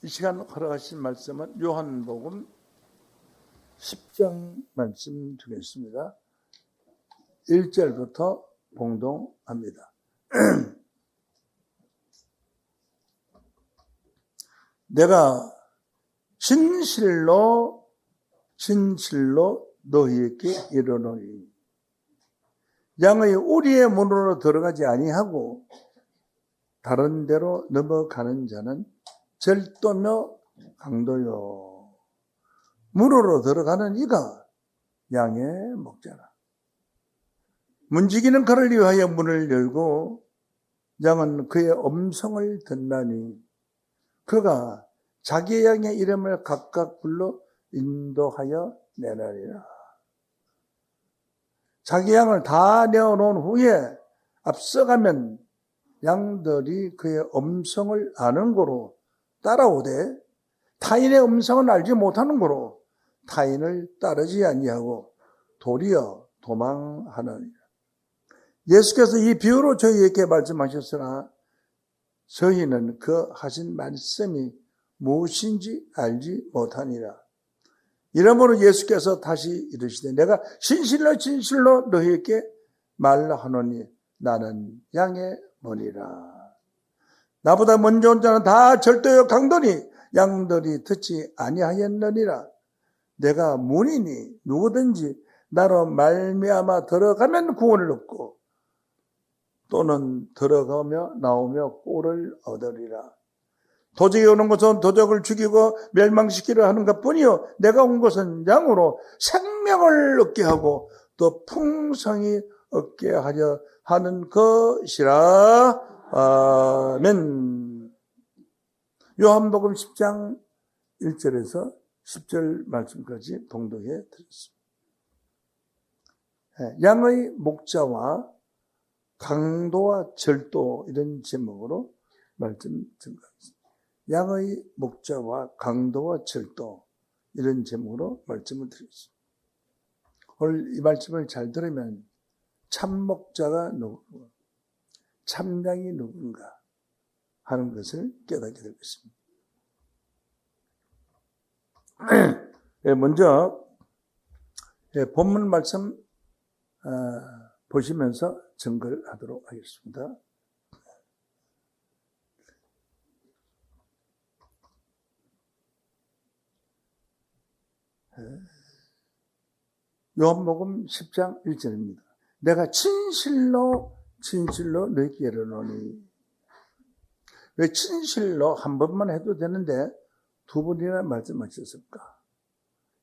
이 시간 허락하신 말씀은 요한복음 10장 말씀 드리겠습니다. 1절부터 봉독합니다. 내가 진실로 너희에게 이르노니 양의 우리의 문으로 들어가지 아니하고 다른 데로 넘어가는 자는 절도며 강도요 문으로 들어가는 이가 양의 목자라. 문지기는 그를 위하여 문을 열고 양은 그의 음성을 듣나니 그가 자기 양의 이름을 각각 불러 인도하여 내라리라. 자기 양을 다 내어놓은 후에 앞서가면 양들이 그의 음성을 아는 거로 따라오되 타인의 음성은 알지 못하는 거로 타인을 따르지 아니하고 도리어 도망하느니라. 예수께서 이 비유로 저희에게 말씀하셨으나 저희는 그 하신 말씀이 무엇인지 알지 못하니라. 이러므로 예수께서 다시 이르시되 내가 진실로 너희에게 말하노니 나는 양의 문이라. 나보다 먼저 온 자는 다 절도요 강도니 양들이 듣지 아니하였느니라. 내가 문이니 누구든지 나로 말미암아 들어가면 구원을 얻고 또는 들어가며 나오며 꼴을 얻으리라. 도적이 오는 것은 도적을 죽이고 멸망시키려 하는 것뿐이요 내가 온 것은 양으로 생명을 얻게 하고 또 풍성히 얻게 하려 하는 것이라. 아멘. 요한복음 10장 1절에서 10절 말씀까지 봉독해 드렸습니다. 양의 목자와 강도와 절도 이런 제목으로 말씀 증가하겠습니다. 양의 목자와 강도와 절도 이런 제목으로 말씀을 드리겠습니다. 오늘 이 말씀을 잘 들으면 참 목자가 누구고 참양이 누군가 하는 것을 깨닫게 될 것입니다. 먼저 본문 말씀 보시면서 증거를 하도록 하겠습니다. 요한복음 10장 1절입니다. 내가 진실로 너희에게 이르노니. 왜 진실로 한 번만 해도 되는데 두 번이나 말씀하셨을까?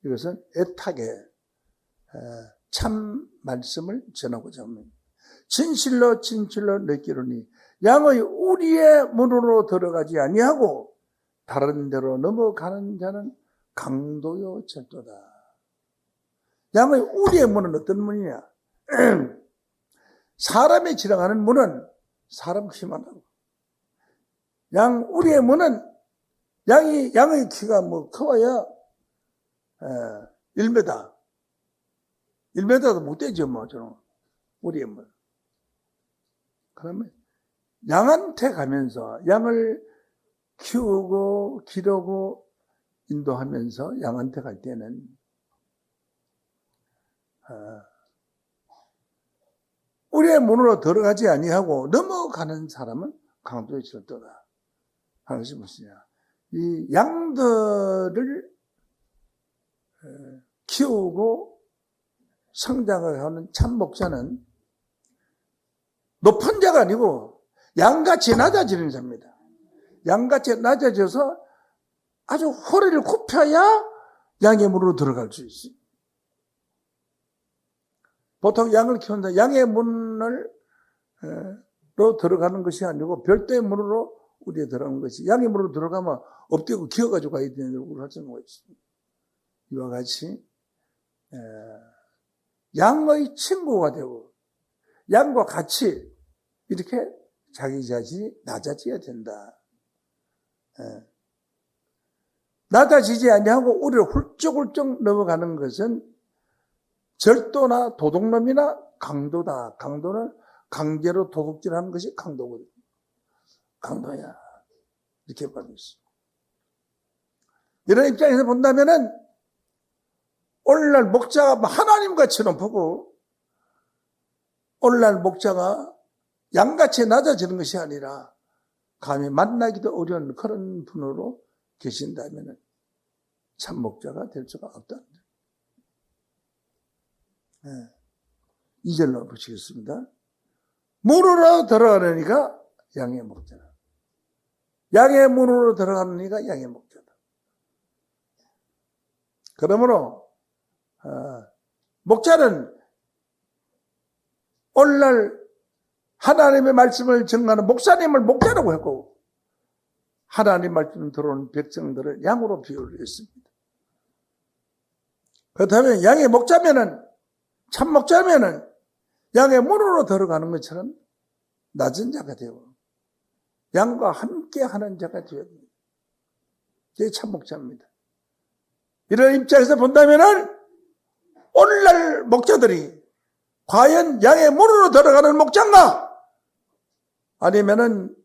이것은 애타게 참 말씀을 전하고자 합니다. 진실로 너희에게 이르노니 양의 우리의 문으로 들어가지 아니하고 다른 데로 넘어가는 자는 강도요 절도다. 양의 우리의 문은 어떤 문이냐? 사람이 지나가는 문은 사람 키만 하고 우리의 문은 양의 키가 커야 1m도 못 되죠 저는 우리의 문. 그러면 양한테 가면서 양을 키우고 기르고 인도하면서 양한테 갈 때는 우리의 문으로 들어가지 아니하고 넘어가는 사람은 강도의 절도다 하는 것이 무엇이냐. 이 양들을 키우고 성장을 하는 참 목자는 높은 자가 아니고 양같이 낮아지는 자입니다. 양같이 낮아져서 아주 허리를 굽혀야 양의 문으로 들어갈 수 있어요. 보통 양을 키운다. 양의 문으로 들어가는 것이 아니고 별도의 문으로 우리에 들어가는 것이. 양의 문으로 들어가면 엎드리고 기어가지고 가야 되는 얼굴을 할 수가 있습니다. 이와 같이 양의 친구가 되고 양과 같이 이렇게 자기 자신이 낮아져야 된다. 낮아지지 아니하고 우리를 훌쩍훌쩍 넘어가는 것은 절도나 도둑놈이나 강도다. 강도는 강제로 도둑질하는 것이 강도거든요. 강도야. 이렇게 받았어요. 이런 입장에서 본다면은 오늘날 목자가 하나님같이 높고 오늘날 목자가 양같이 낮아지는 것이 아니라 감히 만나기도 어려운 그런 분으로 계신다면 참 목자가 될 수가 없다. 네. 2절로 보시겠습니다. 문으로 들어가려니까 양의 목자다. 양의 문으로 들어가려니까 양의 목자다. 그러므로 목자는 오늘날 하나님의 말씀을 증거하는 목사님을 목자라고 했고 하나님의 말씀 들어오는 백성들을 양으로 비유를 했습니다. 그렇다면 양의 목자면은 참 목자면은 양의 문으로 들어가는 것처럼 낮은 자가 되고 양과 함께 하는 자가 되어야 됩니다. 이게 참 목자입니다. 이런 입장에서 본다면은 오늘날 목자들이 과연 양의 문으로 들어가는 목자인가? 아니면은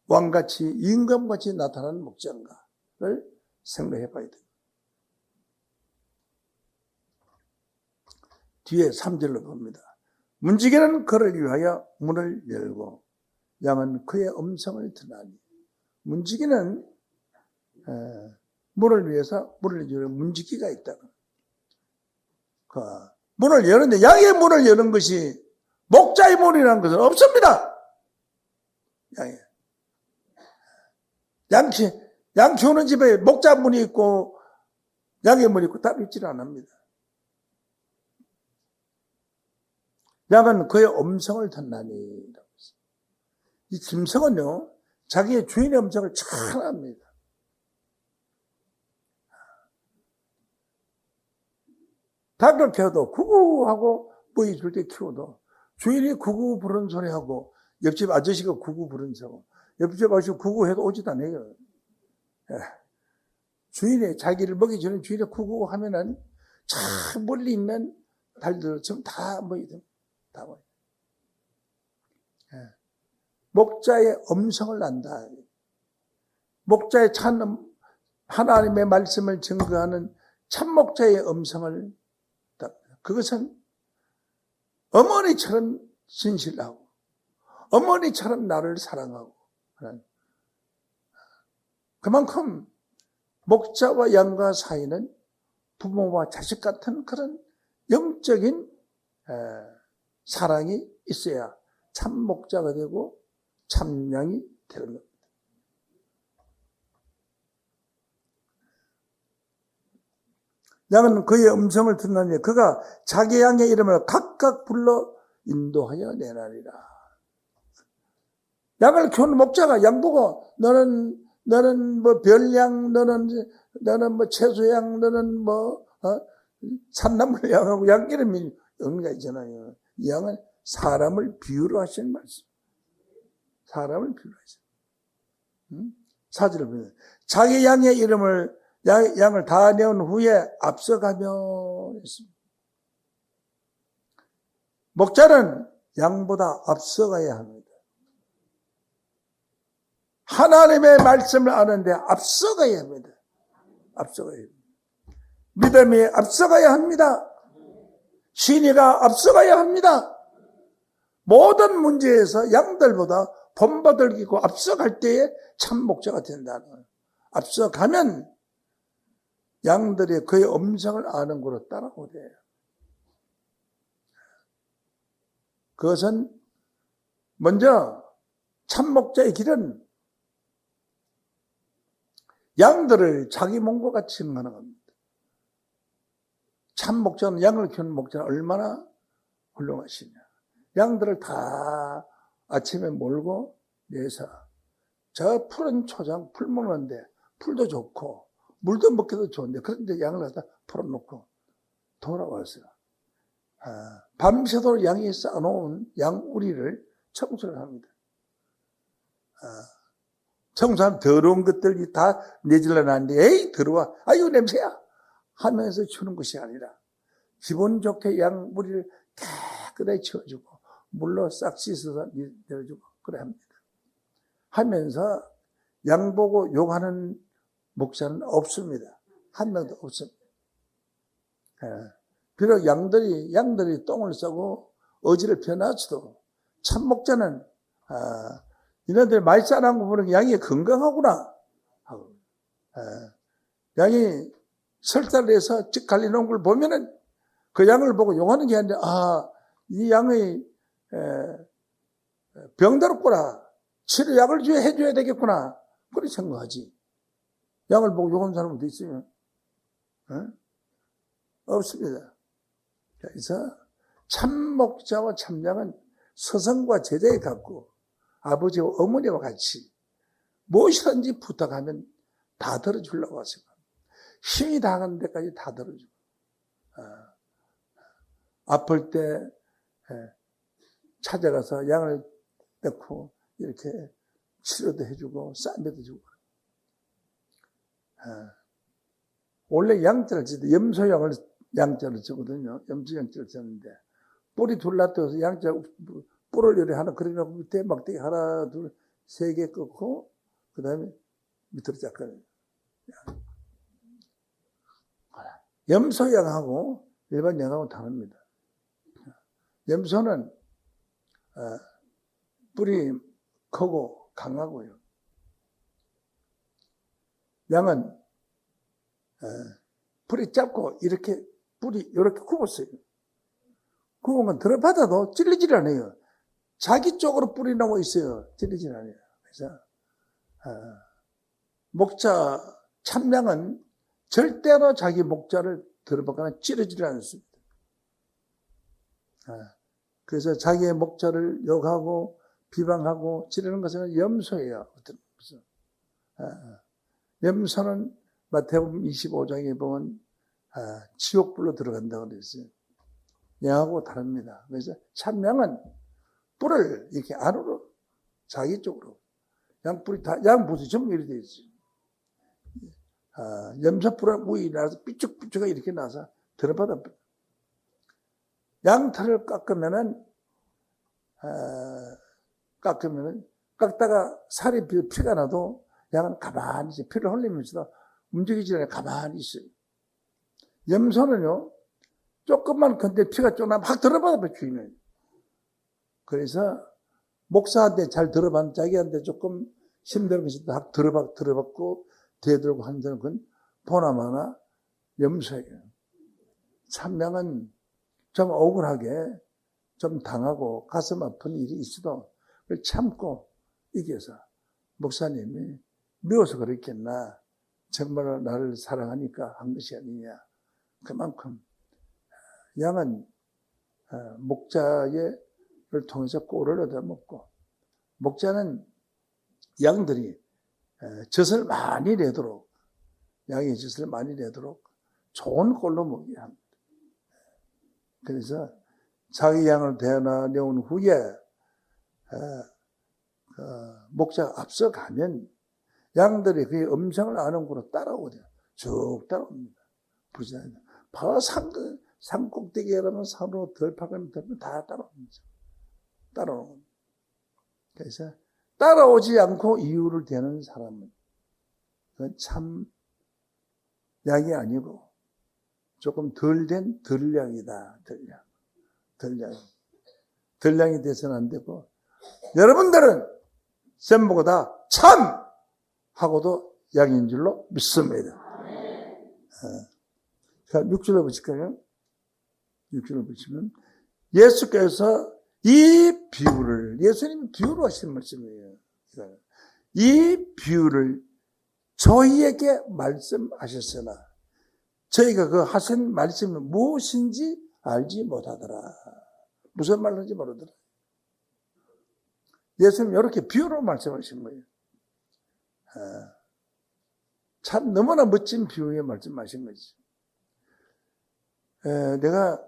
왕같이 임금같이 나타나는 목자인가를 생각해 봐야 됩니다. 뒤에 3절로 봅니다. 문지기는 그를 위하여 문을 열고 양은 그의 음성을 듣나니. 문지기는 문을 위해서 문을 여는 문지기가 있다. 문을 여는데 양의 문을 여는 것이 목자의 문이라는 것은 없습니다. 양 키우는 집에 목자 문이 있고 양의 문이 있고 따로 있지는 않습니다. 양은 그의 음성을 듣나니. 이 짐승은요, 자기의 주인의 음성을 잘 압니다. 닭을 키워도 구구하고 뿌이 줄 때 키워도 주인이 구구 부르는 소리하고 옆집 아저씨가 구구 부르는 소리, 옆집 아저씨 구구해도 오지도 않아요. 주인이 자기를 먹이주는 주인이 구구하면은 저 멀리 있는 달들처럼 다 모이든 다 모이. 목자의 음성을 안다. 목자의 참 하나님의 말씀을 증거하는 참 목자의 음성을 안다. 그것은 어머니처럼 신실하고 어머니처럼 나를 사랑하고 그만큼 목자와 양과 사이는 부모와 자식 같은 그런 영적인 사랑이 있어야 참 목자가 되고 참 양이 되는 겁니다. 양은 그의 음성을 듣나니 그가 자기 양의 이름을 각각 불러 인도하여 내나니라. 양을 키우는 목자가 양 보고 너는 뭐 별양, 너는 뭐 채소양, 너는 뭐 산나물 양하고 양 이름이 의미가 있잖아요. 이 양은 사람을 비유로 하시는 말씀. 사람을 비유로 하시는. 사절을 보면 자기 양의 이름을 양을 다 내온 후에 앞서가며 했습니다. 목자는 양보다 앞서가야 합니다. 하나님의 말씀을 아는데 앞서가야 합니다. 앞서가야 합니다. 믿음이 앞서가야 합니다. 신의가 앞서가야 합니다. 모든 문제에서 양들보다 본보들기고 앞서갈 때에 참 목자가 된다는 거예요. 앞서가면 양들이 그의 음성을 아는 거로 따라오래요. 그것은 먼저 참 목자의 길은 양들을 자기 몸과 같이 하는 겁니다. 참 목자는 양을 키우는 목자는 얼마나 훌륭하시냐. 양들을 다 아침에 몰고 내서 저 푸른 초장 풀 먹는데 풀도 좋고 물도 먹기도 좋은데 그런데 양을 갖다 풀어놓고 돌아와서 밤새도록 양이 쌓아놓은 양우리를 청소를 합니다. 청소하면 더러운 것들이 다 내질러 나는데 에이 들어와 아유 냄새야 하면서 주는 것이 아니라 기분 좋게 양우리를 깨끗하게 치워주고 물로 싹 씻어서 내려주고 그래 합니다. 하면서 양 보고 욕하는 목자는 없습니다. 한 명도 없습니다. 비록 양들이 똥을 싸고 어지를 펴놨어도 참 목자는 이놈들이 많이 싸놓은 거 보면 양이 건강하구나 하고, 양이 설사를 해서 쭉 갈리는 걸 보면은 그 양을 보고 용하는 게 아니라 이 양의 병들었구나, 치료약을 해줘야 되겠구나, 그렇게 생각하지. 양을 보고 용하는 사람도 있어요? 없습니다. 그래서 참목자와 참양은 스승과 제자에 같고 아버지와 어머니와 같이 무엇이든지 부탁하면 다 들어주려고 하세요. 힘이 다하는 데까지 다 들어주고, 아플 때 찾아가서 양을 넣고 이렇게 치료도 해주고 쌈매도 주고. 원래 양자를 칠 때 염소양을 양자를 쓰거든요. 염소양자를 쓰는데 뿔이 둘러떠서 양자 뿔을 요리 하나 그려놓고 밑에 막대기 하나 둘 세 개 꺾고 그 다음에 밑으로 짝거려요. 염소양하고 일반 양하고 다릅니다. 염소는 뿔이 크고 강하고요. 양은 뿔이 짧고 이렇게 뿔이 이렇게 굽었어요. 굽은 건 들어받아도 찔리질 않아요. 자기 쪽으로 뿔이 나와 있어요. 찔리질 않아요. 그래서 목자 참양은 절대로 자기 목자를 들어받거나 찌르질 않습니다. 그래서 자기의 목자를 욕하고 비방하고 찌르는 것은 염소예요. 염소는 마태복음 25장에 보면 지옥불로 들어간다고 그랬어요. 양하고 다릅니다. 그래서 참양은 뿔을 이렇게 안으로 자기 쪽으로 양뿔이 다 양뿔이 전부 이렇게 되어 있어요. 염소뿔은 우이 나서 삐쭉삐쭉하게 이렇게 나서 들어받아. 양털을 깎다가 살이 피가 나도 양은 가만히 있어요. 피를 흘리면서도 움직이지 않아요. 가만히 있어요. 염소는요, 조금만 건데 피가 좀 나면 확 들어받아, 주인은. 그래서 목사한테 잘 들어받는, 자기한테 조금 힘든 것이 확 들어받고 대들고 하는 그건 보나마나 염소예요. 참양은 좀 억울하게 좀 당하고 가슴 아픈 일이 있어도 그걸 참고 이겨서 목사님이 미워서 그랬겠나, 정말 나를 사랑하니까 한 것이 아니냐. 그만큼 양은 목자를 통해서 꼴을 얻어먹고, 목자는 양들이 젖을 많이 내도록, 양이 젖을 많이 내도록 좋은 꼴로 먹게 합니다. 그래서 자기 양을 데려온 후에 목자가 앞서가면 양들이 그 음성을 아는 거로 따라오죠. 쭉 따라옵니다. 부지런히. 바로 산 꼭대기에 가면 산으로 덜파가면 다 따라옵니다. 따라옵니다. 그래서 따라오지 않고 이유를 대는 사람은 그건 참 양이 아니고 조금 덜 된 덜량이다. 덜량이 돼서는 안 되고, 여러분들은 쌤보다 참 하고도 양인 줄로 믿습니다. 자, 6절로 보실까요? 6절로 보시면 예수께서 이 비유를, 예수님이 비유로 하신 말씀이에요. 이 비유를 저희에게 말씀하셨으나 저희가 그 하신 말씀이 무엇인지 알지 못하더라. 무슨 말인지 모르더라. 예수님 이렇게 비유로 말씀하신 거예요. 참 너무나 멋진 비유에 말씀하신 거지. 내가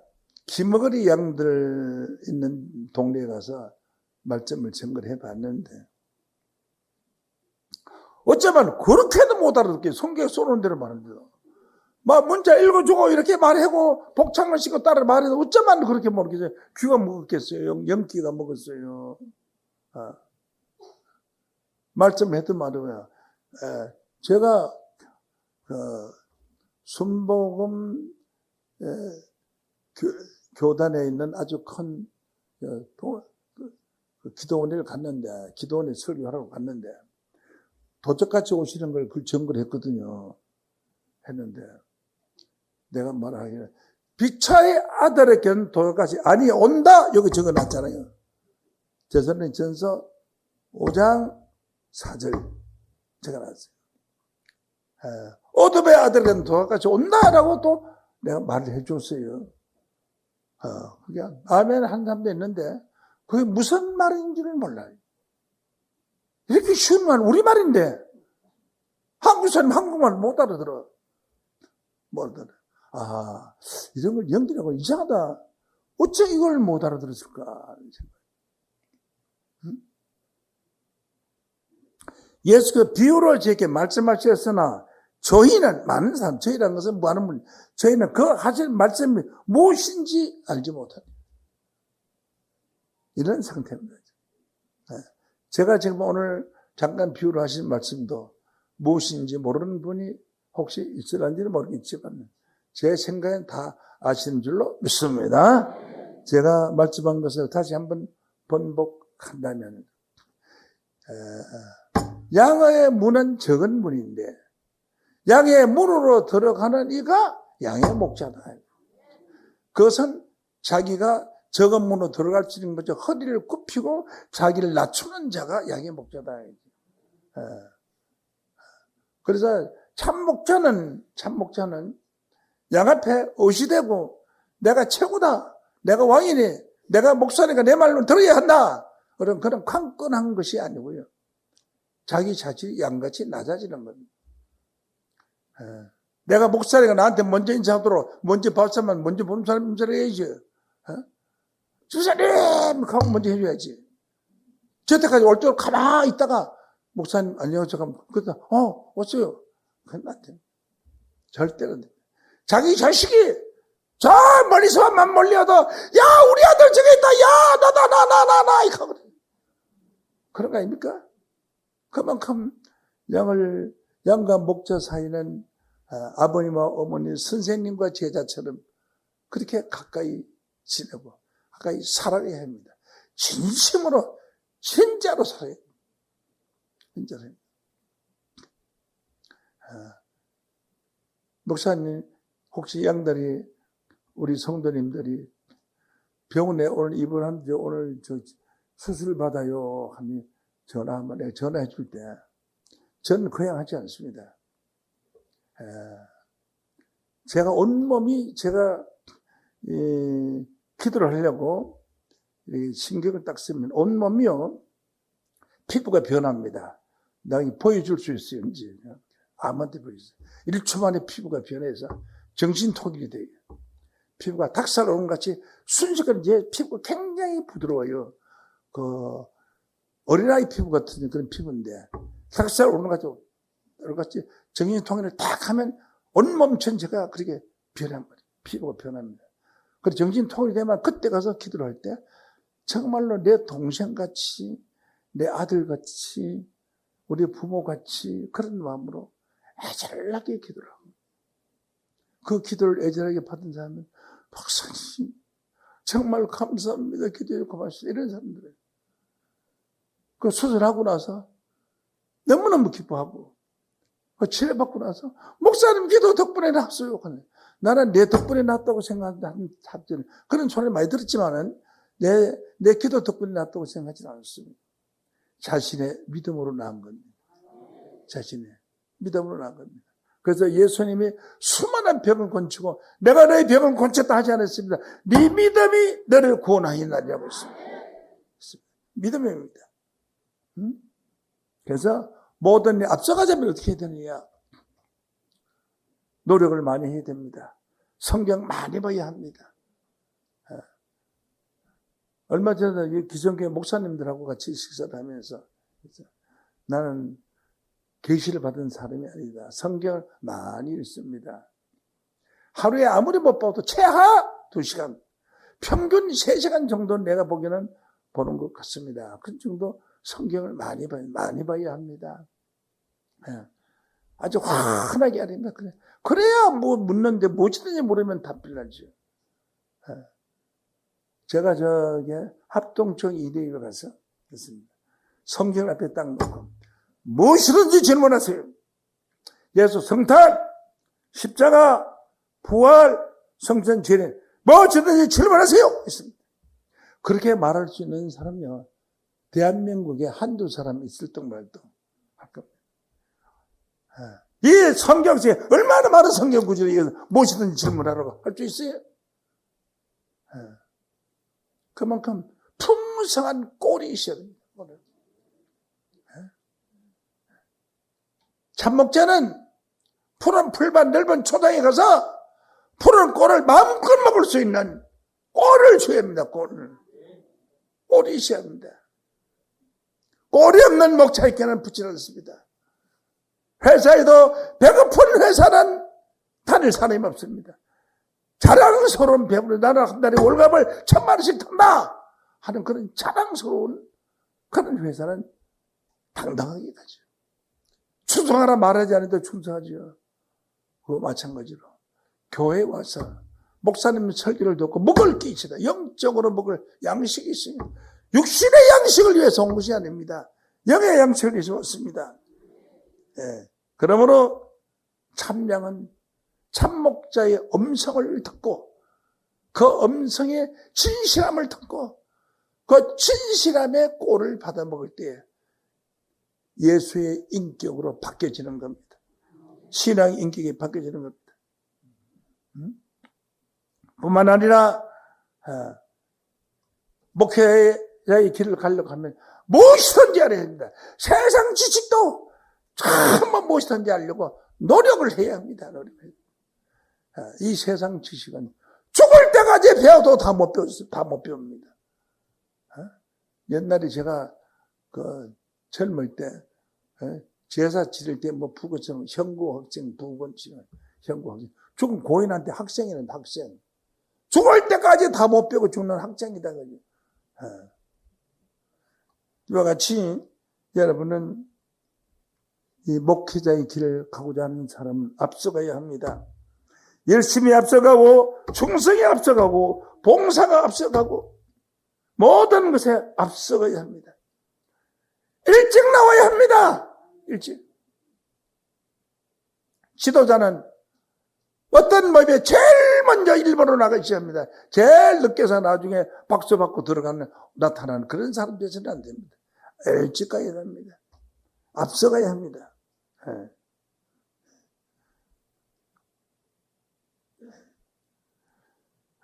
기머거리 양들 있는 동네에 가서 말씀을 전거해 봤는데 어쩌면 그렇게도 못 알아듣게 성경에 써놓은 대로 말합니다. 막 문자 읽어주고 이렇게 말하고 복창을 싣고 따라 말해도 어쩌면 그렇게 모르겠어요. 귀가 먹었겠어요. 영기가 먹었어요. 말씀해도 말이에요. 제가 순복음 교단에 있는 아주 큰 기도원을 갔는데, 기도원에 설교하라고 갔는데, 도적같이 오시는 걸 점거를 했거든요. 했는데, 내가 말하기를, 비차의 아들에게는 도적같이, 아니, 온다! 여기 적어 놨잖아요. 제사는 전서 5장 4절 적어 놨어요. 어둠의 아들에게는 도적같이 온다라고 또 내가 말을 해줬어요. 그게 아멘 한 사람도 있는데, 그게 무슨 말인지를 몰라요. 이렇게 쉬운 말, 우리말인데, 한국 사람 한국말 못 알아들어. 못 알아들어. 이런 걸 연기라고 이상하다. 어째 이걸 못 알아들었을까? 예수가 비유로 저에게 말씀하셨으나, 저희는, 많은 사람, 저희라는 것은 뭐 하는 분, 저희는 그 하실 말씀이 무엇인지 알지 못합니다. 이런 상태입니다. 제가 지금 오늘 잠깐 비유로 하신 말씀도 무엇인지 모르는 분이 혹시 있을런지는 모르겠지만 제 생각엔 다 아시는 줄로 믿습니다. 제가 말씀한 것을 다시 한번 번복한다면 양의 문은 적은 문인데 양의 문으로 들어가는 이가 양의 목자다. 그것은 자기가 적은 문으로 들어갈 수 있는 거죠. 허리를 굽히고 자기를 낮추는 자가 양의 목자다. 그래서 참 목자는 양 앞에 의시되고 내가 최고다. 내가 왕이니. 내가 목사니까 내 말로 들어야 한다. 그런 강건한 것이 아니고요. 자기 자질이 양같이 낮아지는 겁니다. 내가 목사니까 나한테 먼저 인사하도록 먼저 밥사만 먼저 보는 사람 인사를 해야지. 주사님! 하고 먼저 해줘야지. 저때까지 올 줄 가만히 있다가, 목사님, 안녕하세요. 그러다, 왔어요. 그건 안 돼. 절대로 안 돼. 자기 자식이, 저 멀리서만 멀리어도, 야, 우리 아들 저기 있다! 야, 나! 이렇게 하거든. 그런 거 아닙니까? 그만큼 양과 목자 사이는 아버님과 어머니, 선생님과 제자처럼 그렇게 가까이 지내고, 가까이 살아야 합니다. 진심으로, 진짜로 살아야 합니다. 진짜로. 목사님, 혹시 양들이, 우리 성도님들이 병원에 오늘 입원하는데 오늘 수술 받아요 하니 전화해 줄 때, 저는 그냥 하지 않습니다. 제가 온몸이, 제가, 기도를 하려고 신경을 딱 쓰면 온몸이요 피부가 변합니다. 내가 보여줄 수 있어요. 이제 아무한테 보여주세요. 1초 만에 피부가 변해서 정신통일이 돼요. 피부가 닭살 오는 같이 순식간에 이제 피부가 굉장히 부드러워요. 어린아이 피부 같은 그런 피부인데 닭살 오는 것 같이 정신통일을 딱 하면 온몸 전체가 그렇게 변합니다. 피부가 변합니다. 그래서 정신통일이 되면 그때 가서 기도를 할 때 정말로 내 동생같이, 내 아들같이, 우리 부모같이 그런 마음으로 애절하게 기도를 하고, 그 기도를 애절하게 받은 사람은 박사님 정말 감사합니다. 기도해 고맙습니다. 이런 사람들은 그 수술하고 나서 너무너무 기뻐하고, 그 치료받고 나서 목사님 기도 덕분에 났어요. 나는 내 덕분에 났다고 생각하는 사람들, 그런 소리를 많이 들었지만은 내 기도 덕분에 났다고 생각하지 않았습니다. 자신의 믿음으로 나은 겁니다. 자신의 믿음으로 나은 겁니다. 그래서 예수님이 수많은 병을 고치고 내가 너의 병을 고쳤다 하지 않았습니다. 네 믿음이 너를 구원하였나리라고 했습니다. 믿음입니다. 그래서 모든 일 앞서가자면 어떻게 해야 되느냐? 노력을 많이 해야 됩니다. 성경 많이 봐야 합니다. 얼마 전에 기성교회 목사님들하고 같이 식사를 하면서 나는 계시를 받은 사람이 아니다. 성경을 많이 읽습니다. 하루에 아무리 못 봐도 최하 2시간, 평균 3시간 정도 내가 보기에는 보는 것 같습니다. 그 정도 성경을 많이 봐야 합니다. 아주 환하게 아닙니다. 그래야 뭐 묻는데 무엇이든지 물으면 답변 하죠. 제가 합동청 이대위에 가서 했습니다. 성경 앞에 딱 놓고 무엇이든지 질문하세요. 예수 성탄, 십자가, 부활, 성전 재림, 무엇이든지 질문하세요. 했습니다. 그렇게 말할 수 있는 사람이요, 대한민국에 한두 사람 있을 덩말도 할 겁니다. 이 성경에 얼마나 많은 성경 구절이 무엇이든지 질문하라고 할 수 있어요. 그만큼 풍성한 꼴이 있어야 됩니다. 참목자는 푸른 풀밭 넓은 초장에 가서 푸른 꼴을 마음껏 먹을 수 있는 꼴을 줘야 합니다. 꼴이 있어야 합니다. 꼴이 없는 목자에게는 붙지 않습니다. 회사에도 배고픈 회사는 다닐 사람이 없습니다. 자랑스러운 배우는 나는 한 달에 월급을 1,000만 원씩 탄다 하는 그런 자랑스러운 그런 회사는 당당하게 가죠. 충성하라 말하지 않아도 충성하죠. 그거 마찬가지로 교회에 와서 목사님 설교를 듣고 먹을 게 있다. 영적으로 먹을 양식이 있습니다. 육신의 양식을 위해서 온 것이 아닙니다. 영의 양식을 위해서 왔습니다. 그러므로 참양은 참목자의 음성을 듣고 그 음성의 진실함을 듣고 그 진실함의 꼴을 받아 먹을 때 예수의 인격으로 바뀌어지는 겁니다. 신앙의 인격이 바뀌어지는 겁니다. 뿐만 아니라 목회자의 길을 가려고 하면 무엇이든지 알아야 합니다. 세상 지식도 정말 무엇이든지 알려고 노력을 해야 합니다. 이 세상 지식은 죽을 때까지 배워도 다 못 배웁니다. 옛날에 제가 젊을 때 제사 지낼 때 부고청 현구학생 부고청 현구학생 죽은 고인한테 학생이란 학생 죽을 때까지 다 못 배우고 죽는 학생이다. 이와 같이 여러분은 이 목회자의 길을 가고자 하는 사람은 앞서가야 합니다. 열심히 앞서가고 충성이 앞서가고 봉사가 앞서가고 모든 것에 앞서가야 합니다. 일찍 나와야 합니다. 일찍. 지도자는 어떤 모임에 제일 먼저 일본으로 나가셔야 합니다. 제일 늦게서 나중에 박수 받고 나타나는 그런 사람 되서는 안 됩니다. 일찍 가야 됩니다. 앞서가야 합니다.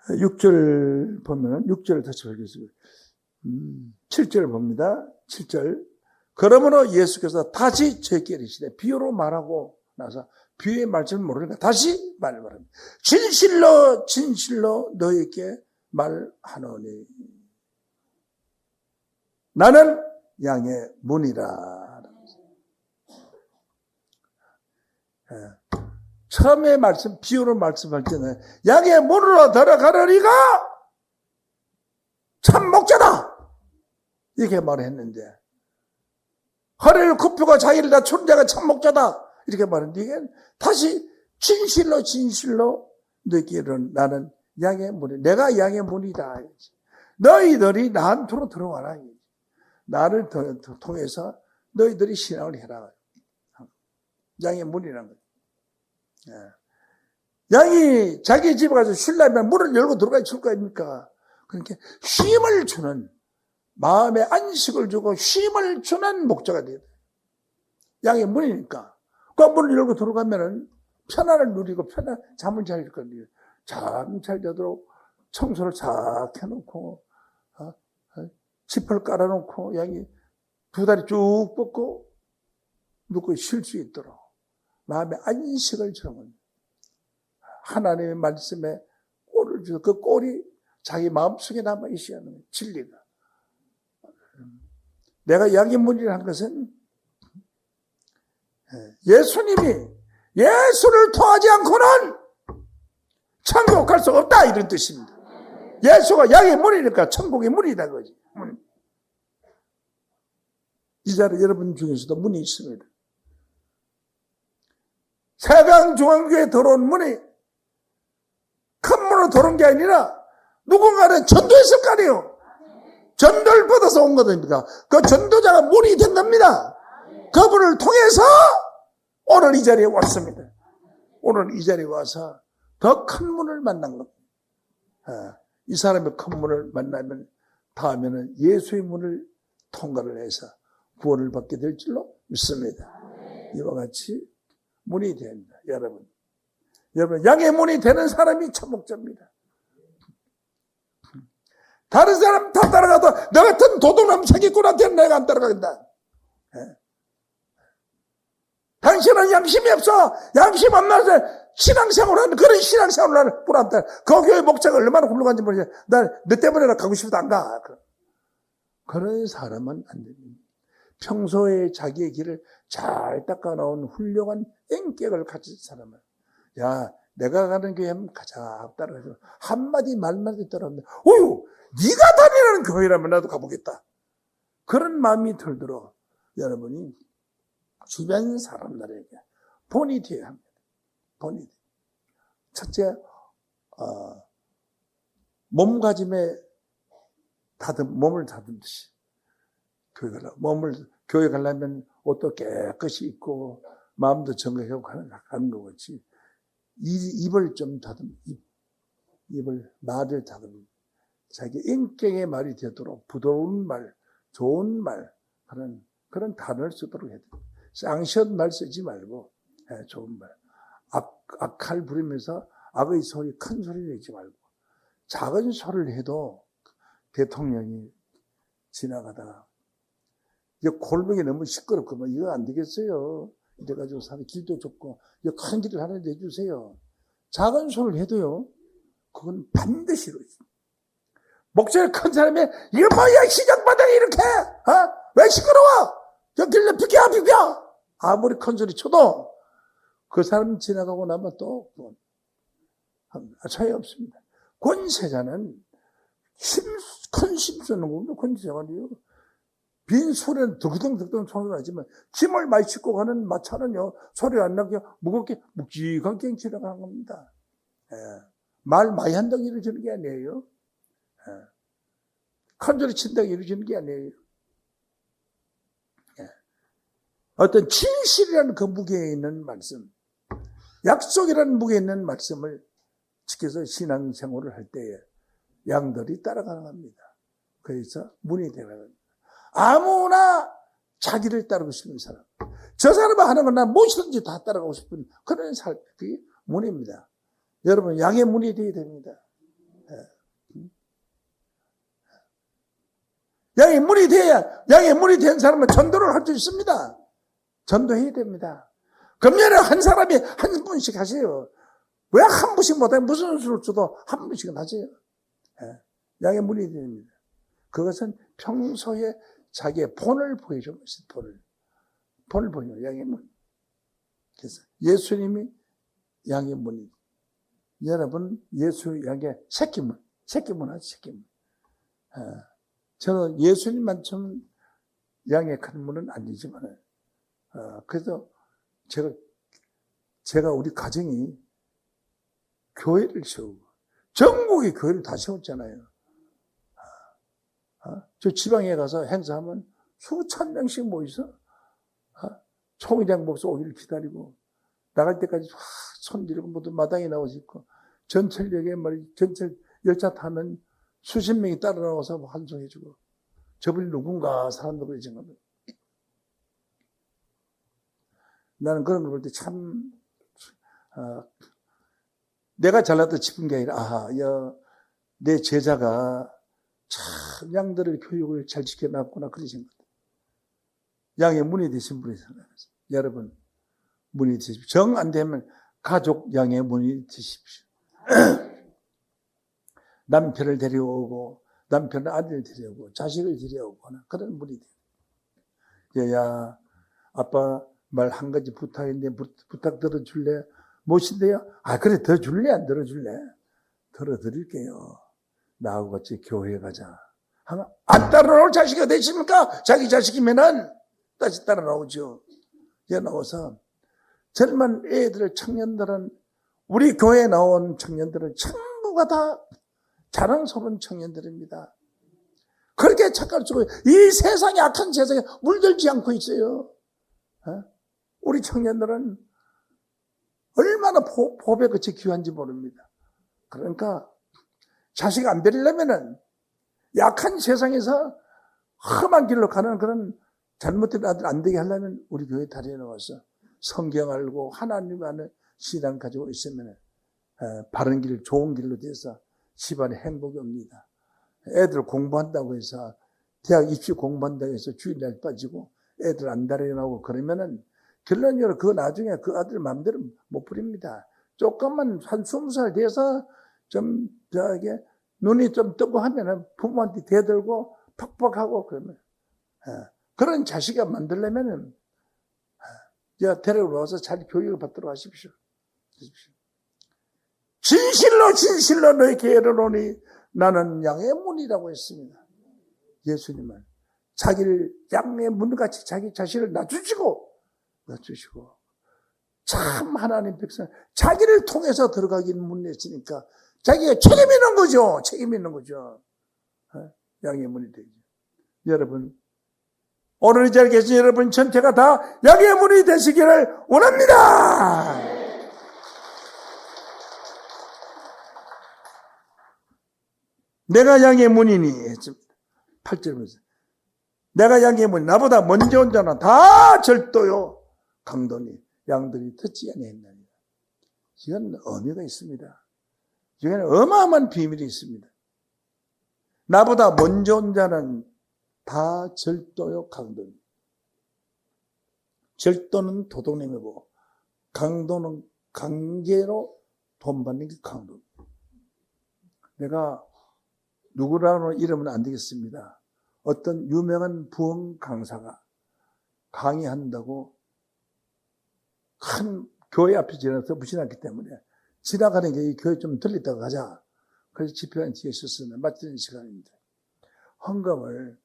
6절 보면 6절을 다시 보겠습니다. 7절 봅니다. 7절. 그러므로 예수께서 다시 저에게 이르시되 비유로 말하고 나서 비유의 말씀을 모르니까 다시 말합니다. 진실로 진실로 너에게 말하노니 나는 양의 문이라. 처음에 비유로 말씀할 때는 양의 문으로 들어가려니가 참 목자다 이렇게 말했는데, 허리를 굽히고 자기를 낮춘 자가 참 목자다 이렇게 말했는데, 이게 다시 진실로 진실로 너에게 나는 양의 문이, 내가 양의 문이다. 너희들이 나한테로 들어와라. 나를 통해서 너희들이 신앙을 해라. 양의 문이라는 거죠. 양이 자기 집에 가서 쉴려면 문을 열고 들어가 있을 거 아닙니까? 그러니까 쉼을 주는, 마음에 안식을 주고 쉼을 주는 목자가 돼야 돼요. 양의 문이니까. 그 문을 열고 들어가면은 편안을 누리고 잠을 잘 거든요. 잠 잘 자도록 청소를 쫙 해놓고, 지퍼를 깔아놓고, 양이 두 다리 쭉 뻗고, 눕고 쉴 수 있도록 마음의 안식을 주는 하나님의 말씀에 꼴을 주서 그 꼴이 자기 마음속에 남아 있어야 하는 진리가. 내가 양의 문이라는 것은 예수님이 예수를 통하지 않고는 천국 갈 수 없다 이런 뜻입니다. 예수가 양의 문이니까 천국의 문이다 그거지. 이 자리에 여러분 중에서도 문이 있습니다. 중앙교회에 들어온 문이 큰 문으로 들어온 게 아니라 누군가는 전도했을 거 아니에요. 전도를 받아서 온 거니까 그 전도자가 문이 된답니다. 그분을 통해서 오늘 이 자리에 왔습니다. 오늘 이 자리에 와서 더 큰 문을 만난 겁니다. 이 사람의 큰 문을 만나면 다음에는 예수의 문을 통과를 해서 구원을 받게 될 줄로 믿습니다. 이와 같이 문이 됩니다. 여러분, 양의 문이 되는 사람이 참목자입니다. 다른 사람 다 따라가도 너 같은 도둑놈 사기꾼한테는 내가 안 따라가겠다. 당신은 양심이 없어. 양심 없나서 신앙생활하는 그런 신앙생활을 뿌렸다. 그 교회 목자가 얼마나 훌륭한지 모르겠어. 너 때문에 나 가고 싶어도 안 가. 그런 사람은 안 됩니다. 평소에 자기의 길을 잘 닦아놓은 훌륭한 인격을 가진 사람은, 야, 내가 가는 교회 한번 가자. 따라가서 한마디 말만 듣더라면, 어휴, 네가 다니는 교회라면 나도 가보겠다. 그런 마음이 들도록 여러분이 주변 사람들에게 본이 되어야 합니다. 본이 되어야. 첫째, 몸가짐에 몸을 다듬듯이 교회 가려면 옷도 깨끗이 입고 마음도 정결하고 가는 거 같이 입을 좀 입을 말을 다듬는 자기 인격의 말이 되도록 부드러운 말, 좋은 말 그런 단어를 쓰도록 해야 됩니다. 쌍시한 말 쓰지 말고 좋은 말. 악할 부리면서 악의 소리, 큰 소리 내지 말고 작은 소리를 해도 대통령이 지나가다가 이제 골목이 너무 시끄럽고 이거 안 되겠어요. 이래가지고 사람 길도 좁고 큰 길을 하나 내주세요. 작은 소리를 해도요. 그건 반드시 이루어집니다. 목소리 큰 사람이 이거 뭐야 시장바닥에 이렇게 왜 시끄러워? 저 길로 비켜 아무리 큰 소리 쳐도 그 사람 지나가고 나면 또 차이 없습니다. 권세자는 큰 힘쓰는 거군요. 권세자는요. 빈 소리는 득덩득덩 소리가 나지만 짐을 많이 싣고 가는 마차는요. 소리 안 나게 무겁게 묵직하게 지나가는 겁니다. 말 많이 한다고 이루어지는 게 아니에요. 큰 소리 친다고 이루어지는 게 아니에요. 어떤 진실이라는 그 무게에 있는 말씀, 약속이라는 무게에 있는 말씀을 지켜서 신앙생활을 할 때에 양들이 따라가는 겁니다. 그래서 문이 되는 겁니다. 아무나 자기를 따르고 싶은 사람, 저 사람이 하는 건 난 무엇이든지 다 따라가고 싶은 그런 사람이 문입니다. 여러분, 양의 문이 되어야 됩니다. 양의 문이 된 사람은 전도를 할 수 있습니다. 전도해야 됩니다. 금년에 한 사람이 한 분씩 하세요. 왜 한 분씩 못해? 무슨 수를 줘도 한 분씩은 하세요. 양의 문이 됩니다. 그것은 평소에 자기의 본을 보여주는 것이 본을 보여주는 양의 문. 그래서 예수님이 양의 문이. 여러분, 예수 양의 새끼문 하죠, 새끼문. 저는 예수님만큼 양의 큰 문은 아니지만, 그래서 제가 우리 가정이 교회를 세우고, 전국의 교회를 다 세웠잖아요. 저 지방에 가서 행사하면 수천 명씩 모여서, 총회장 목사 오기를 기다리고, 나갈 때까지 손 들고 모두 마당에 나와서 있고, 전철역에 전철 열차 타면 수십 명이 따라 나와서 환송해주고, 저분이 누군가 사람들 그러지 겁니다. 나는 그런 걸 볼 때 참, 내가 잘났다 싶은 게 아니라, 내 제자가 참 양들의 교육을 잘 지켜놨구나, 그런 생각. 양의 문이 되신 분이 생각하세요. 여러분, 문이 되십시오. 정 안 되면 가족 양의 문이 되십시오. 남편을 데려오고, 남편의 아들을 데려오고, 자식을 데려오거나, 그런 문이 돼요. 얘야, 아빠 말 한 가지 부탁인데, 부탁 들어줄래? 무엇인데요? 그래, 더 줄래? 안 들어줄래? 들어드릴게요. 나하고 같이 교회 가자. 하면, 안 따라 나올 자식이 되십니까? 자기 자식이면은, 다시 따라 나오죠. 얘 나와서, 젊은 애들, 청년들은, 우리 교회에 나온 청년들은 전부가 다 자랑스러운 청년들입니다. 그렇게 착각을 쓰고 이 세상에, 악한 세상에 물들지 않고 있어요. 우리 청년들은 얼마나 법에 그치 귀한지 모릅니다. 그러니까 자식 안 버리려면은 약한 세상에서 험한 길로 가는 그런 잘못된 아들 안 되게 하려면 우리 교회 다리에 나와서 성경 알고 하나님 안에 신앙 가지고 있으면 바른 길, 좋은 길로 돼서 집안에 행복이 옵니다. 애들 공부한다고 해서 대학 입시 공부한다고 해서 주일날 빠지고 애들 안 다리에 나오고 그러면은 결론적으로 그 나중에 그 아들 마음대로 못 부립니다. 조금만 한 20살 돼서 좀 저게 눈이 좀 뜨고 하면은 부모한테 대들고 퍽퍽하고 그러면 그런 자식을 만들려면은 데려와서 잘 교육을 받도록 하십시오. 진실로 진실로 너희에게 이르노니 나는 양의 문이라고 했습니다. 예수님은 자기를 양의 문같이 자기 자신을 낮추시고 참 하나님 백성 자기를 통해서 들어가기는 문이 있으니까 자기가 책임 있는 거죠. 책임 있는 거죠. 양의 문이 되죠. 여러분 오늘 이 자리에 계신 여러분 전체가 다 양의 문이 되시기를 원합니다. 내가 양의 문이니 8절에서 내가 양의 문이 나보다 먼저 온 자는 다 절도요 강도니 양들이 듣지 아니했나니. 이건 의미가 있습니다. 이건 어마어마한 비밀이 있습니다. 나보다 먼저 온 자는 다 절도요 강도니. 절도는 도둑놈이고 강도는 강제로 돈 받는 게 강도. 내가 누구라는 이름은 안 되겠습니다. 어떤 유명한 부흥 강사가 강의한다고 큰 교회 앞에 지나서 무신했기 때문에 지나가는 게 이 교회 좀 들렸다가 가자. 그래서 집회한 뒤에 있었으면 맞추는 시간입니다. 헌금을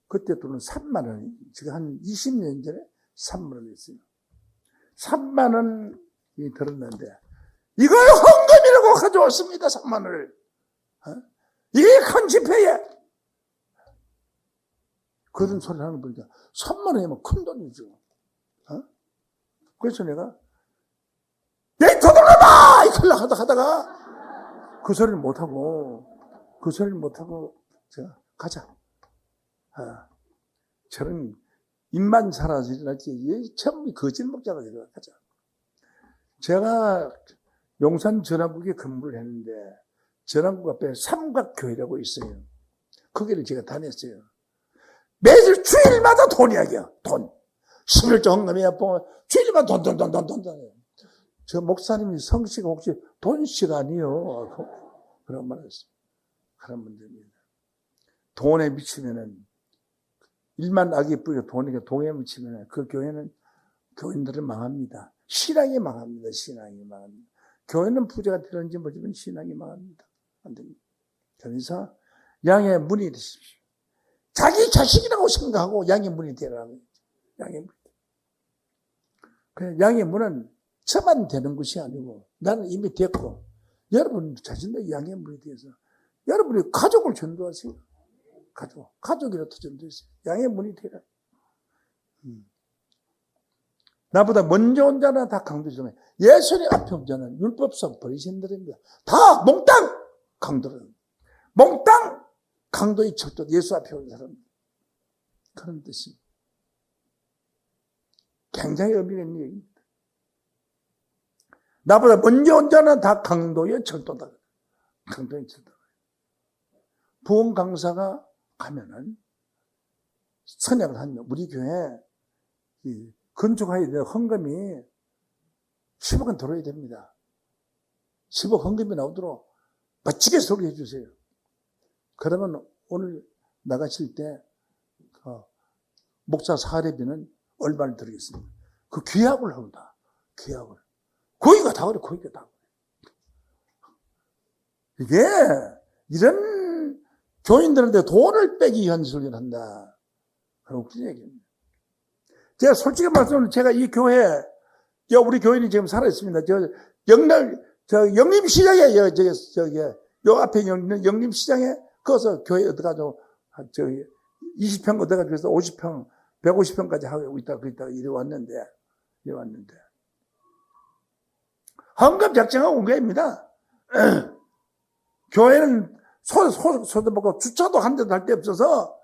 그때 돈은 3만 원이 지금 한 20년 전에 3만 원이었어요. 3만 원이 들었는데 이걸 헌금이라고 가져왔습니다. 3만 원을. 이게 큰 집회에 그런 소리를 하는 거 보니까 3만 원이면 큰 돈이죠. 그래서 내가 야 이 도둑놈아! 이걸 하다가 그 소리를 못하고 제가 가자. 저는 입만 사라지지 처음 거짓 먹자가 되더라. 가자. 제가 용산 전화국에 근무를 했는데 전화국 앞에 삼각교회라고 있어요. 거기를 제가 다녔어요. 매주 주일마다 돈 이야기야. 돈. 11조 헌금이야. 주일마다 돈. 저 목사님이 성씨가 혹시 돈씨가 아니요. 그런 말 했어요. 그런 분들입니다. 돈에 미치면은 일만 악이 뿌리고 돈에 미치면은 그 교회는 교인들은 망합니다. 신앙이 망합니다. 교회는 부자가 되는지 모르지만 신앙이 망합니다. 안 됩니다. 그래서 양의 문이 되십시오. 자기 자식이라고 생각하고 양의 문이 되라는 거죠. 양의 문. 그냥 양의 문은 저만 되는 것이 아니고 나는 이미 됐고 여러분 자신도 양의 문이 되어서 여러분이 가족을 전도하세요. 가족이라도 전도하세요. 양의 문이 되라. 나보다 먼저 온 자는 다 강도잖아요. 예수님 앞에 온 자는 율법상 버리신들입니다. 다 몽땅 강도는. 몽땅 강도의 척도 예수 앞에 온 사람. 그런 뜻입니다. 굉장히 의미가 있는 얘기입니다. 나보다 먼저 온 자는 다 강도의 철도다. 강도의 철도. 부흥 강사가 가면은 선약을 하면 우리 교회 건축해야 될 헌금이 10억은 들어야 됩니다. 10억 헌금이 나오도록 멋지게 소개해 주세요. 그러면 오늘 나가실 때 목사 사례비는 얼마를 드리겠습니다. 그 귀약을 합니다. 귀약을. 거기가 다 그래. 거기가 다 그래. 이게 이런 교인들한테 돈을 빼기 위한 소리를 한다. 그런 웃긴 얘기입니다. 제가 솔직히 말씀드리면 제가 이 교회 우리 교인이 지금 살아있습니다. 영림시장에, 요 앞에 있는 영림시장에, 거기서 교회 얻어가지고, 20평 얻어가지고, 그래서 50평, 150평까지 하고 있다가, 이리 왔는데. 헌금 작정하고 온 거입니다. 교회는 소도 먹고 주차도 한 대도 할 데 없어서,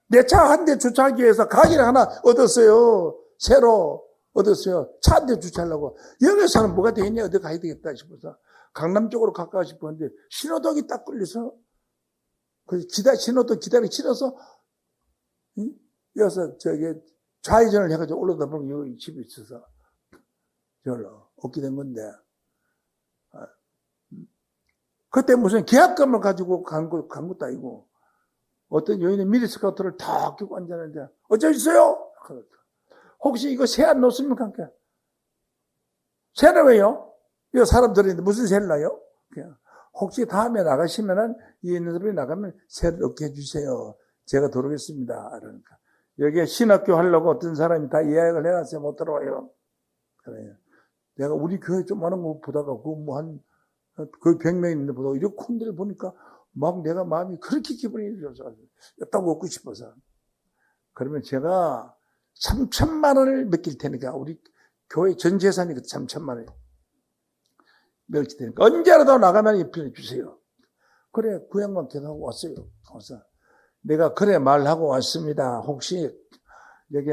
내 차 한 대 주차하기 위해서 가게를 하나 얻었어요. 새로 얻었어요. 차 한 대 주차하려고. 여기서는 뭐가 되겠냐, 어디 가야 되겠다 싶어서 강남 쪽으로 가까워 싶었는데 신호등이 딱 끌려서 신호등 기다리고 치러서 여기서 좌회전을 해가지고 올라다 보면 여기 집이 있어서 저걸로 얻게 된 건데, 그때 무슨 계약금을 가지고 간 것도 아니고 어떤 여인의 미니스커트를 다 끼고 앉았는데 어쩌 있어요? 혹시 이거 세 안 놓습니까? 세는 왜요? 이거 사람들인데 무슨 세를 놔요? 혹시 다음에 나가시면은 이 있는 사람이 나가면 세를 넣게 해주세요. 제가 들어오겠습니다. 그러니까 여기에 신학교 하려고 어떤 사람이 다 예약을 해놨어요. 못 들어와요. 그래요. 내가 우리 교회 좀 하는 거 보다가 거의 100명 있는데 보다가 이렇게 콘들을 보니까 막 내가 마음이 그렇게 기분이 좋아서 였다고 얻고 싶어서. 그러면 제가 3천만 원을 맡길 테니까 우리 교회 전 재산이 3천만 원 맡길 테니까 언제라도 나가면 입혀내 주세요. 그래 그 양반 계속하고 왔어요. 그래서 내가 그래 말하고 왔습니다. 혹시 여기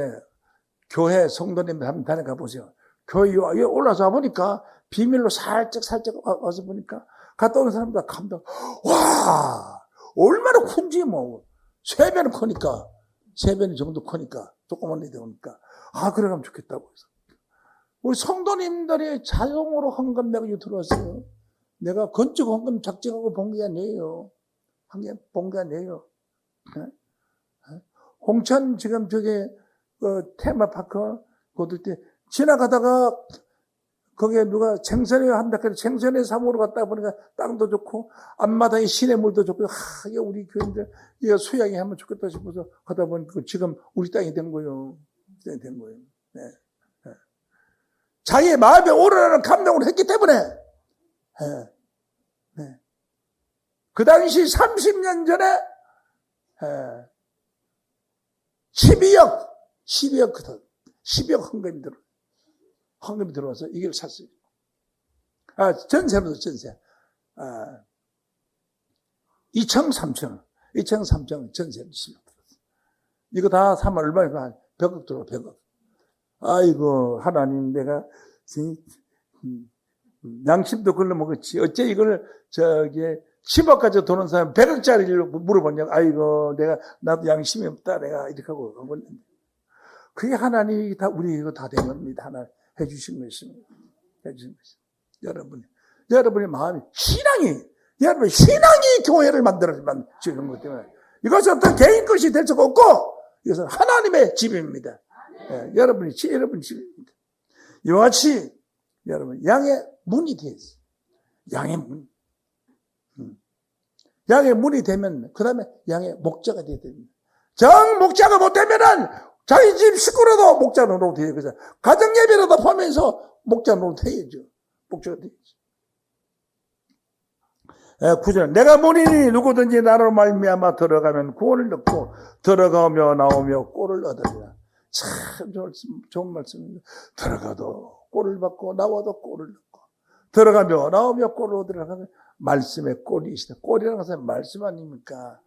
교회 성도님들 한번 다녀가 보세요. 교회 여기 올라서 보니까 비밀로 살짝 와서 보니까 갔다 오는 사람들 감동. 와 얼마나 큰지 뭐 3배는 크니까 3배 정도 크니까 조그만 애들 오니까 그래가면 좋겠다고 해서 우리 성도님들이 자동으로 헌금 내고 들어왔어요. 내가 건축 헌금 작정하고 본 게 아니에요. 본 게 아니에요. 홍천 지금 테마파크 거둘 때 지나가다가 거기에 누가 생선회 한다 그래서 생선회 사먹으러 갔다 보니까 땅도 좋고 앞마당에 시냇물도 좋고 이게 우리 교인들 이거 수양이 하면 좋겠다 싶어서 가다 보니까 지금 우리 땅이 된 거예요. 네. 자기의 마음에 오르라는 감동을 했기 때문에 그 당시 30년 전에 12억 헌금이 들어와서 이걸 샀어요. 전세로 전세. 2층, 3층 전세로 10억 들어왔어요. 이거 다 사면 얼마나 100억 들어와, 100억. 아이고, 하나님, 내가, 양심도 걸러 먹었지. 어째 이걸, 10억까지 도는 사람 100억짜리를 물어보냐고. 아이고, 나도 양심이 없다. 내가 이렇게 하고 가버렸는데. 그게 하나님이 우리 이거 다 된 겁니다. 하나 해주신 것입니다. 여러분의 마음이, 신앙이 교회를 만들어주는 것 때문에. 이것은 어떤 개인 것이 될 수가 없고, 이것은 하나님의 집입니다. 여러분의 집입니다. 이와 같이, 여러분, 양의 문이 되어 있어요. 양의 문. 양의 문이 되면, 그 다음에 양의 목자가 되어야 됩니다. 목자가 못 되면은, 자기 집 식구라도 목자 노릇 해요. 그래서 가정 예배라도 하면서 목자 노릇 해야죠. 목자가 되야죠. 9절 내가 문이니 누구든지 나로 말미암아 들어가면 구원을 얻고 들어가며 나오며 꼴을 얻으리라. 참 좋은 말씀입니다. 들어가도 꼴을 받고 나와도 꼴을 얻고 들어가며 나오며 꼴을 얻으리라. 말씀의 꼴이시다. 꼴이라는 것은 말씀 아닙니까?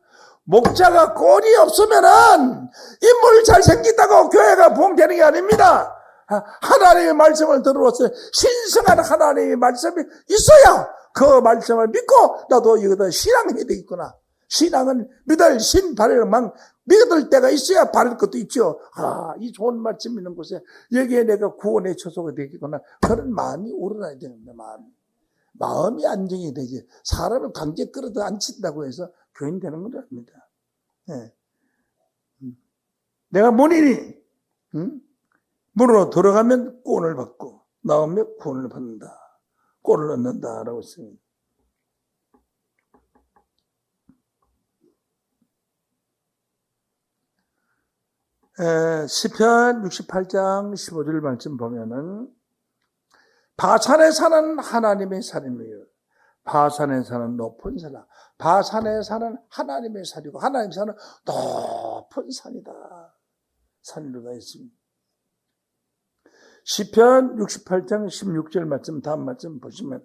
목자가 꼴이 없으면은 인물 잘생겼다고 교회가 부흥되는 게 아닙니다. 하나님의 말씀을 들어서 신성한 하나님의 말씀이 있어야 그 말씀을 믿고 나도 여기다 신앙해야 되겠구나. 신앙은 믿을 믿을 때가 있어야 바를 것도 있죠. 이 좋은 말씀 있는 곳에 여기에 내가 구원의 처소가 되겠구나. 그런 마음이 우러나야 되는데 마음이 안정이 되지. 사람을 강제 끌어다 앉힌다고 해서 교인 되는 건 아닙니다. 내가 문이니 문으로 들어가면 구원을 받고 나오면 구원을 받는다. 꼴을 얻는다라고 했습니다. 시편 68장 15절 말씀 보면은 바산에 사는 하나님의 산이며 바산에 사는 높은 산이다. 바산에 사는 하나님의 산이고 하나님의 산은 높은 산이다. 산으로 다 있습니다. 시편 68장 16절 말씀 다음 말씀 보시면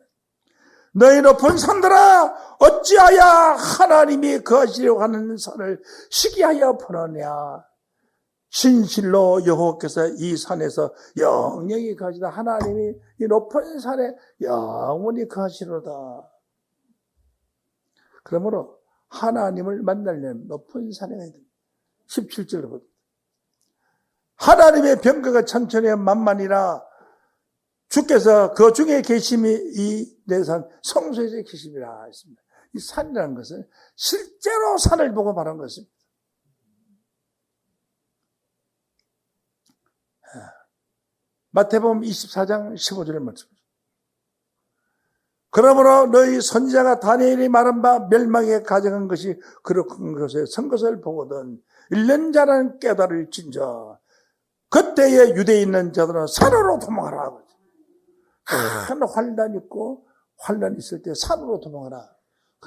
너희 높은 산들아 어찌하여 하나님이 거하시려고 하는 산을 시기하여 보느냐. 진실로 여호와께서 이 산에서 영영히 거하시다. 하나님이 이 높은 산에 영원히 거하시로다. 그러므로 하나님을 만나려면 높은 산에 가야 됩니다. 17절로 봅니다. 하나님의 병거가 천천히 만만이라 주께서 그 중에 계심이 이 내 산 성소에 계심이라 했습니다. 이 산이라는 것은 실제로 산을 보고 말한 것입니다. 마태복음 24장 15절의 말씀. 그러므로 너희 선지자가 다니엘이 말한 바 멸망에 가져간 것이 그렇은 것에 선 것을 보거든 1년 자는 깨달을진저 그때에 유대에 있는 자들은 산으로 도망하라. 큰 환난 있고 환난 있을 때 산으로 도망하라.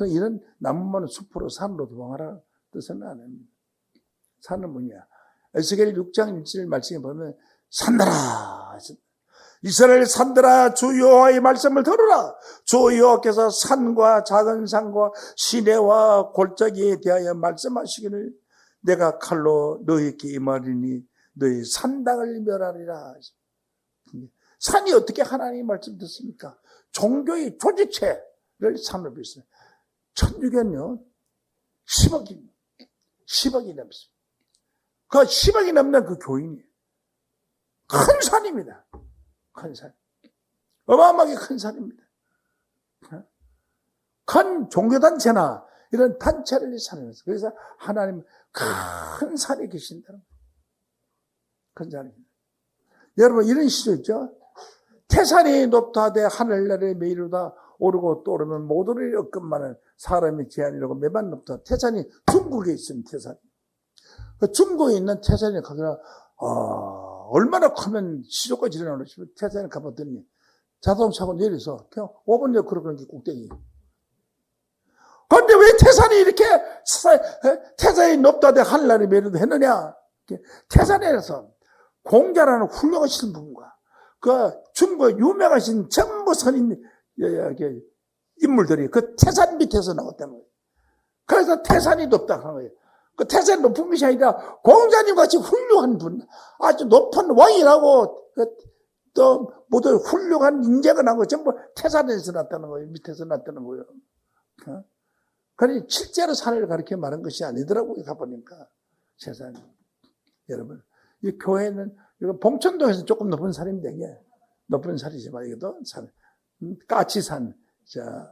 이런 나무 많은 숲으로 산으로 도망하라 뜻은 안 합니다. 산은 뭐냐? 에스겔 6장 1절 말씀에 보면 산들아 이스라엘 산들아 주 여호와의 말씀을 들으라. 주 여호와께서 산과 작은 산과 시내와 골짜기에 대하여 말씀하시기를 내가 칼로 너희에게 임하리니 너희 산당을 멸하리라. 산이 어떻게 하나님의 말씀 듣습니까? 종교의 조직체를 산으로 비슷해요. 천주교는요 10억이 넘습니다. 그 10억이 넘는 그 교인이에요. 큰 산입니다. 큰 산. 어마어마하게 큰 산입니다. 큰 종교단체나 이런 단체를 산에서. 그래서 하나님은 큰 산에 계신다는 거예요. 큰 산입니다. 여러분, 이런 시조 있죠? 태산이 높다되 하늘나라에 매이르다 오르고 또 오르면 모두를 엮음만은 사람의 제한이라고 매만 높다. 태산이 중국에 있습니다. 태산이. 그 중국에 있는 태산이 가거나 얼마나 크면 시조까지 일어나는 싶어. 태산에 가봤더니 자동차고 내려서 그냥 5분 역 걸어가는 게 꼭대기. 그런데 왜 태산이 이렇게 태산이 높다되 하늘나라에 매이르다 했느냐? 태산에서 공자라는 훌륭하신 분과 그 중국의 유명하신 전부 선인 인물들이 그 태산 밑에서 나왔다는 거예요. 그래서 태산이 높다 하는 거예요. 그 태산이 높은 것이 아니라 공자님 같이 훌륭한 분, 아주 높은 왕이라고 또 모두 훌륭한 인재가 나온 거 전부 태산에서 났다는 거예요. 밑에서 났다는 거예요. 그러니 실제로 산을 가르쳐 말한 것이 아니더라고요. 가보니까 세상에. 여러분, 이 교회는 이거 봉천동에서 조금 높은 산인데 이게 높은 산이지만 이것도 산, 까치산,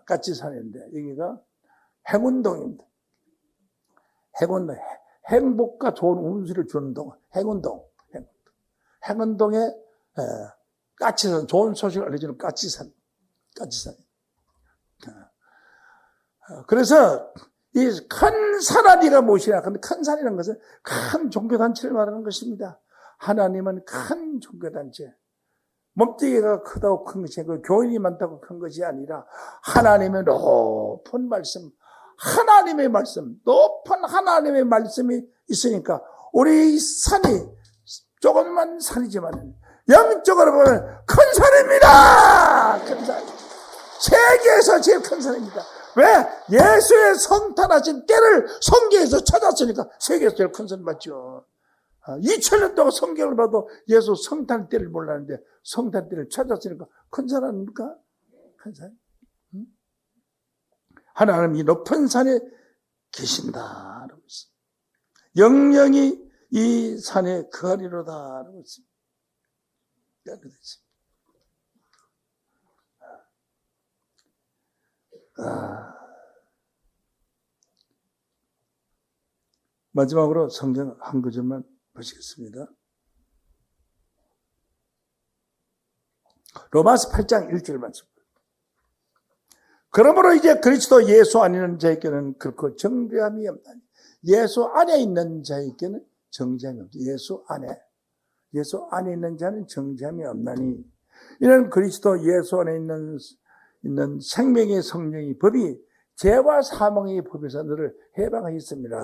까치산인데 여기가 행운동입니다. 행복과 좋은 운수를 주는 동, 행운동. 행운동에 까치산, 좋은 소식을 알려주는 까치산. 그래서 이 큰 산아리가 무엇이냐? 근데 큰 산이라는 것은 큰 종교단체를 말하는 것입니다. 하나님은 큰 종교단체. 몸뚱이가 크다고 큰 것이 아니고 교인이 많다고 큰 것이 아니라 하나님의 높은 말씀, 하나님의 말씀, 높은 하나님의 말씀이 있으니까 우리 이 산이 조금만 산이지만 영적으로 보면 큰 산입니다. 큰 산. 세계에서 제일 큰 산입니다. 왜? 예수의 성탄하신 때를 성경에서 찾았으니까 세계에서 제일 큰 산 맞죠. 2000년 동안 성경을 봐도 예수 성탄 때를 몰랐는데 성탄 때를 찾았으니까 큰 산 아닙니까? 큰 산. 하나님이 높은 산에 계신다. 영영이 이 산에 거하리로다. 라고 했습니다. 마지막으로 성경 한 구절만 보시겠습니다. 로마서 8장 1절 말씀. 그러므로 이제 그리스도 예수 안에 있는 자에게는 그렇고 정죄함이 없나니. 예수 안에 있는 자에게는 정죄함이 없다. 예수 안에 있는 자는 정죄함이 없나니. 이런 그리스도 예수 안에 있는 생명의 성령의 법이 죄와 사망의 법에서 너를 해방하였습니다.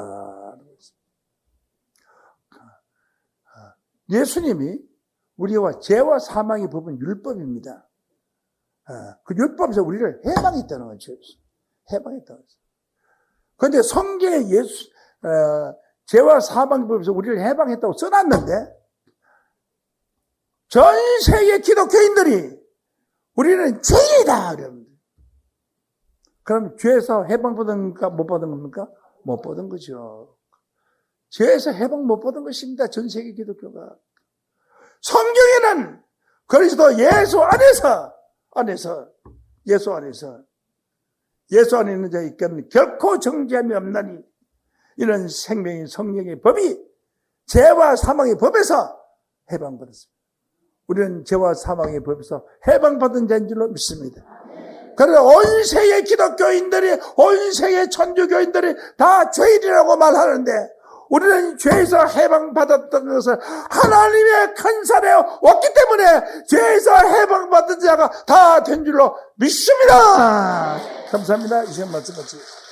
예수님이 우리와 죄와 사망의 법은 율법입니다. 그 율법에서 우리를 해방했다는 거죠. 해방했다는 거죠. 그런데 성경에 죄와 사망의 법에서 우리를 해방했다고 써놨는데, 전 세계 기독교인들이 우리는 죄이다! 그럼 죄에서 해방받은 겁니까? 못 받은 겁니까? 못 받은 거죠. 죄에서 해방 못 받은 것입니다. 전 세계 기독교가. 성경에는 그리스도 예수 안에 있는 자에게는 결코 정죄함이 없나니, 이런 생명의 성령의 법이 죄와 사망의 법에서 해방받았습니다. 우리는 죄와 사망의 법에서 해방받은 자인 줄로 믿습니다. 그래서 온 세계 기독교인들이, 온 세계 천주교인들이 다 죄인이라고 말하는데, 우리는 죄에서 해방받았던 것을 하나님의 큰 사례에 왔기 때문에 죄에서 해방받은 자가 다 된 줄로 믿습니다. 감사합니다. 이 시간 말씀 마치겠습니다.